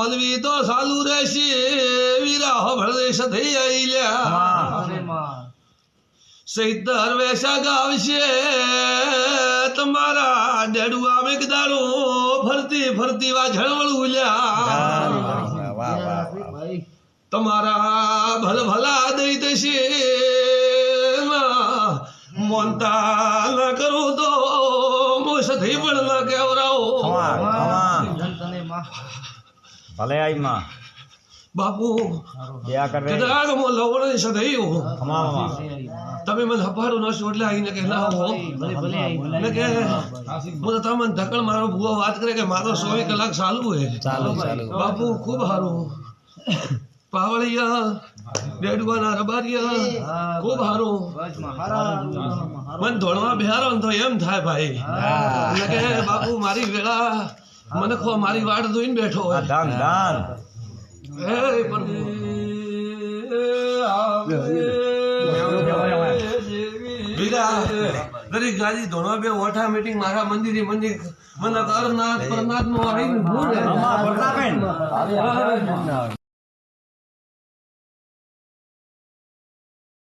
પદવી તો ચાલુ રહેશે વીરા હળદેશ થઈ આઈલ્યા સૈતર વેશા ગાવશે તમારા ડેડુઆ મેઘદારો ફરતી ફરતી વાઝળ વળુલ્યા તમારા ભલ ભલા દઈ દેશે મોનતા ન કરું તો મોસ થઈ પણ ન કેવરાઓ ભલે આઈ માં બાપુ દયા કરે કદાચ મો લવણ સધૈયો ખમા તમે મને હપાડો ન છો એટલે આવીને કે ના હો ને કે હું તો તમને ધકડ મારો ભૂવો વાત કરે કે મારો 24 કલાક ચાલુ હે ચાલુ બાપુ ખૂબ સારું પાવળિયા ડેડવાના રબારિયા ખૂબ સારું મને ધોળવા બેહારો ને તો એમ થાય ભાઈ એટલે કે બાપુ મારી વેળા મને ખો મારી વાડ જોઈને બેઠો હોય દાન દાન હે ગરી ગાડી ધોળવા બે ઓઠા મીટિંગ મારા મંદિરે મંદિર મને કરનાથ પરનાથ નો આવીને ભૂલ